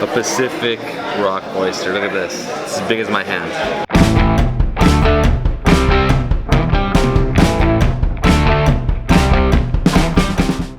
A Pacific rock oyster. Look at this. It's as big as my hand.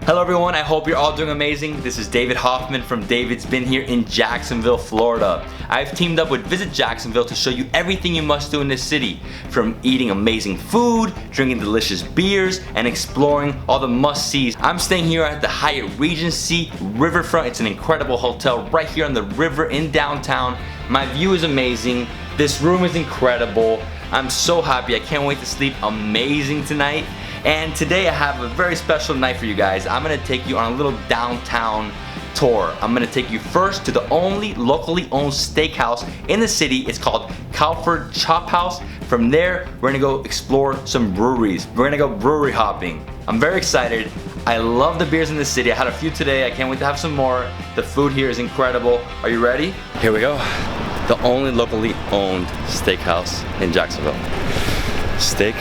Hello everyone, I hope you're all doing amazing. This is David Hoffman from Davidsbeenhere in Jacksonville, Florida. I've teamed up with Visit Jacksonville to show you everything you must do in this city. From eating amazing food, drinking delicious beers, and exploring all the must-sees. I'm staying here at the Hyatt Regency Riverfront. It's an incredible hotel right here on the river in downtown. My view is amazing. This room is incredible. I'm so happy. I can't wait to sleep amazing tonight. And today I have a very special night for you guys. I'm gonna take you on a little downtown tour. I'm gonna take you first to the only locally owned steakhouse in the city. It's called Cowford Chophouse. From there, we're gonna go explore some breweries. We're gonna go brewery hopping. I'm very excited. I love the beers in the city. I had a few today. I can't wait to have some more. The food here is incredible. Are you ready? Here we go. The only locally owned steakhouse in Jacksonville. Steak?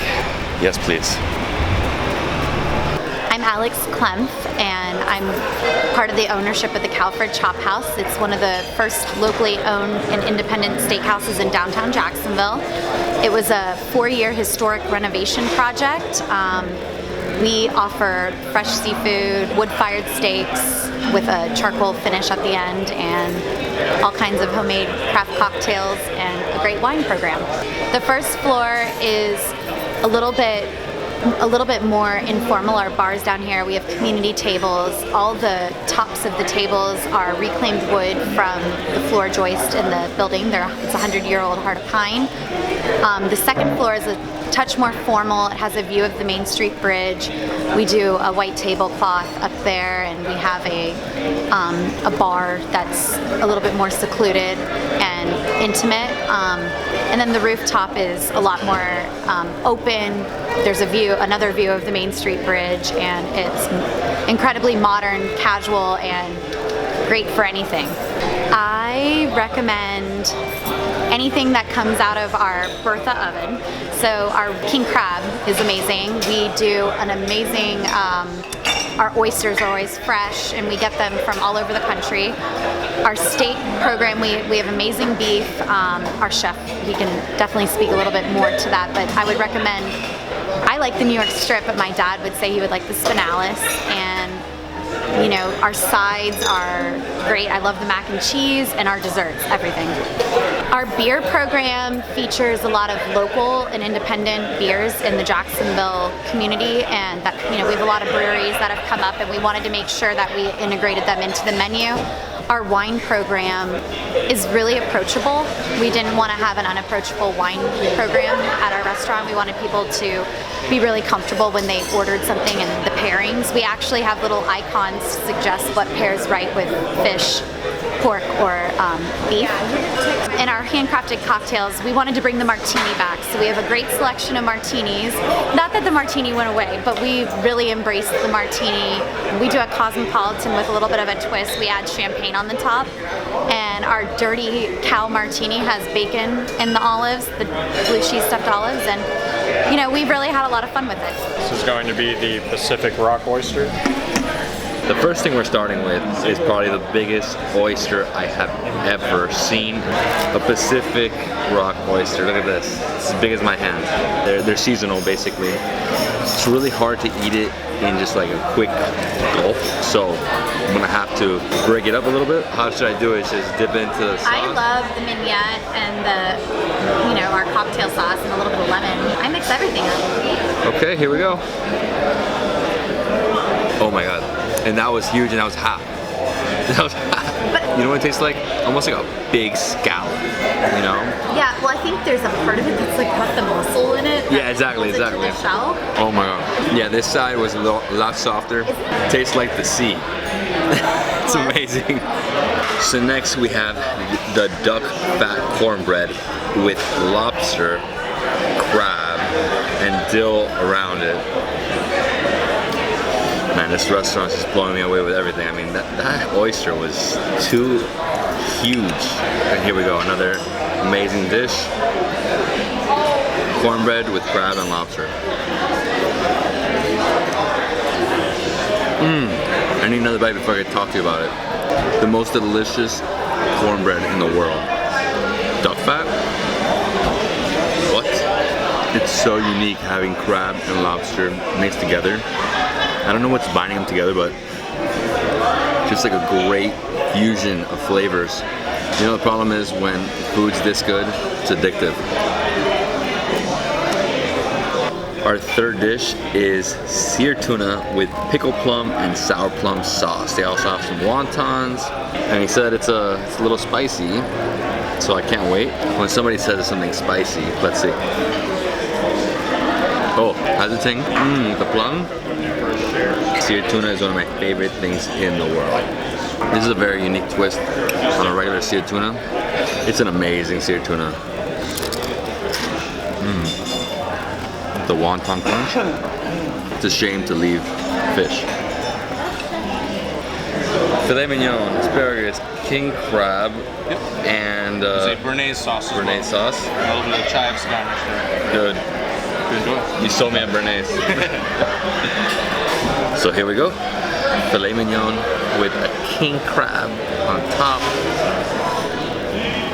Yes, please. I'm Alex Klemf, and I'm part of the ownership of the Cowford Chophouse. It's one of the first locally owned and independent steakhouses in downtown Jacksonville. It was a 4-year historic renovation project. We offer fresh seafood, wood-fired steaks with a charcoal finish at the end, and all kinds of homemade craft cocktails and a great wine program. The first floor is a little bit more informal. Our bars down here, we have community tables. All the tops of the tables are reclaimed wood from the floor joist in the building. It's a 100-year-old heart of pine. The second floor is a touch more formal. It has a view of the Main Street Bridge. We do a white tablecloth up there, and we have a bar that's a little bit more secluded and intimate. And then the rooftop is a lot more open. There's another view of the Main Street Bridge, and it's incredibly modern, casual, and great for anything. I recommend anything that comes out of our Bertha oven. So our king crab is amazing. We do an amazing, our oysters are always fresh, and we get them from all over the country. Our steak program, we have amazing beef. Our chef, he can definitely speak a little bit more to that, but I would recommend, I like the New York strip, but my dad would say he would like the spinalis, and you know, our sides are great. I love the mac and cheese, and our desserts, everything. Our beer program features a lot of local and independent beers in the Jacksonville community, and that, you know, we have a lot of breweries that have come up, and we wanted to make sure that we integrated them into the menu. Our wine program is really approachable. We didn't want to have an unapproachable wine program at our restaurant. We wanted people to be really comfortable when they ordered something, and the pairings. We actually have little icons to suggest what pairs right with fish, pork, or beef. In our handcrafted cocktails, we wanted to bring the martini back. So we have a great selection of martinis. Not that the martini went away, but we really embraced the martini. We do a cosmopolitan with a little bit of a twist. We add champagne on the top. And our dirty cow martini has bacon in the olives, the blue cheese stuffed olives, and you know, we've really had a lot of fun with it. This is going to be the Pacific rock oyster. The first thing we're starting with is probably the biggest oyster I have ever seen. A Pacific rock oyster. Look at this. It's as big as my hand. They're seasonal, basically. It's really hard to eat it in just like a quick gulp, so I'm gonna have to break it up a little bit. How should I do it? Just dip it into the sauce? I love the mignonette and you know, our cocktail sauce and a little bit of lemon. I mix everything up. Okay, here we go. Oh my god. And that was huge, and that was half. That was half. You know what it tastes like? Almost like a big scallop, you know? Yeah, well I think there's a part of it that's like got the muscle in it. Yeah, exactly. The shell. Oh my god. Yeah, this side was a lot softer. Tastes like the sea. It's amazing. So next we have the duck fat cornbread with lobster, crab, and dill around it. Man, this restaurant's just blowing me away with everything. I mean, that oyster was too huge. And here we go, another amazing dish. Cornbread with crab and lobster. I need another bite before I can talk to you about it. The most delicious cornbread in the world. Duck fat? What? It's so unique having crab and lobster mixed together. I don't know what's binding them together, but just like a great fusion of flavors. You know, the problem is when food's this good, it's addictive. Our third dish is seared tuna with pickled plum and sour plum sauce. They also have some wontons, and he said it's a little spicy, so I can't wait. When somebody says something spicy, let's see. Oh, hesitating. The plum. Seared tuna is one of my favorite things in the world. This is a very unique twist on a regular seared tuna. It's an amazing seared tuna. The wonton crunch. It's a shame to leave fish. Filet mignon, asparagus, king crab, and Béarnaise sauce. Béarnaise sauce. A little bit of chives garnish there. Good. Good. You sold me a Béarnaise. So here we go. Filet mignon with a king crab on top.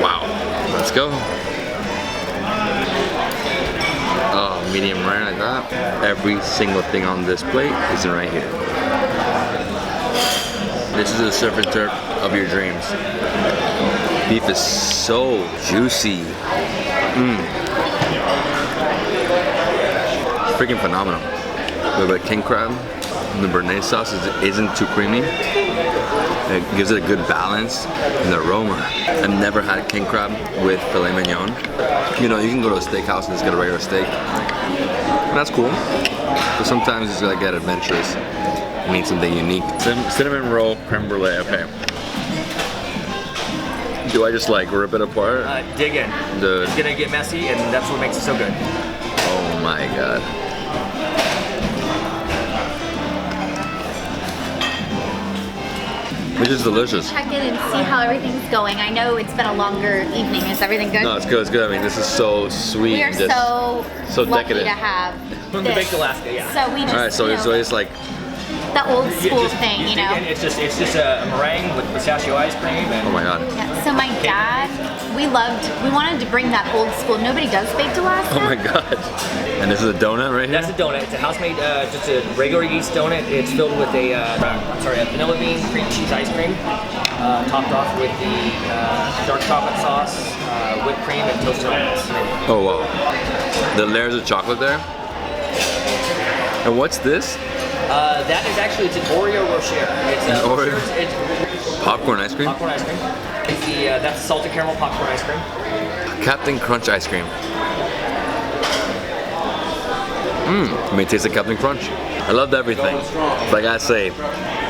Wow. Let's go. Oh, medium rare like that. Every single thing on this plate is right here. This is the surf and turf of your dreams. Beef is so juicy. It's freaking phenomenal. We have a king crab. The Béarnaise sauce isn't too creamy. It gives it a good balance and the aroma. I've never had king crab with filet mignon. You know, you can go to a steakhouse and just get a regular steak. And that's cool. But sometimes you just gotta get adventurous. You need something unique. Cinnamon roll creme brulee, okay. Do I just like rip it apart? Dig in. It's gonna get messy, and that's what makes it so good. Oh my god. Which is delicious. Check in and see how everything's going. I know it's been a longer evening. Is everything good? No, it's good. It's good. I mean, this is so sweet. We are so lucky decadent. to have From the this. baked Alaska, yeah. So we just, All right, so it's like the old school thing, you know. It's just a meringue with pistachio ice cream. And oh my god. Yeah, so my dad, we wanted to bring that old school. Nobody does baked Alaska. Oh my god. And this is a donut right here? That's a donut. It's a house-made, just a regular yeast donut. It's filled with a vanilla bean cream cheese ice cream, topped off with the dark chocolate sauce, whipped cream, and toasted almonds. Oh wow. The layers of chocolate there. And what's this? That is actually, it's an Oreo Rocher. It's An Oreo? It's Popcorn ice cream? popcorn ice cream. It's that's salted caramel popcorn ice cream. Captain Crunch ice cream. It may taste like Captain Crunch. I loved everything. But I gotta say,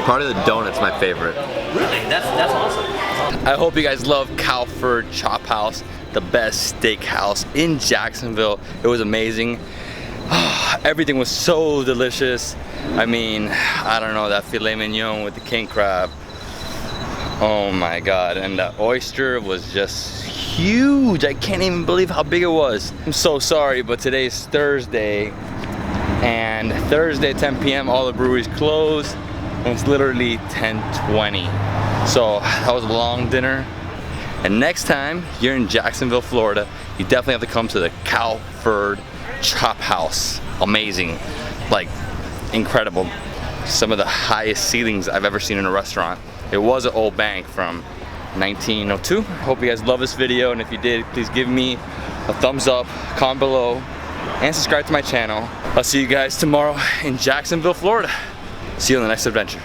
part of the donut's my favorite. Really? That's awesome. I hope you guys love Cowford Chophouse, the best steakhouse in Jacksonville. It was amazing. Everything was so delicious. I mean, I don't know, that filet mignon with the king crab. Oh my god, and the oyster was just huge. I can't even believe how big it was. I'm so sorry, but today's Thursday, and Thursday at 10 p.m. all the breweries close, and it's literally 10:20. So that was a long dinner. And next time you're in Jacksonville, Florida, you definitely have to come to the Cowford Chophouse. Amazing, like incredible. Some of the highest ceilings I've ever seen in a restaurant. It was an old bank from 1902. Hope you guys love this video, and if you did, please give me a thumbs up, comment below, and subscribe to my channel. I'll see you guys tomorrow in Jacksonville, Florida. See you on the next adventure.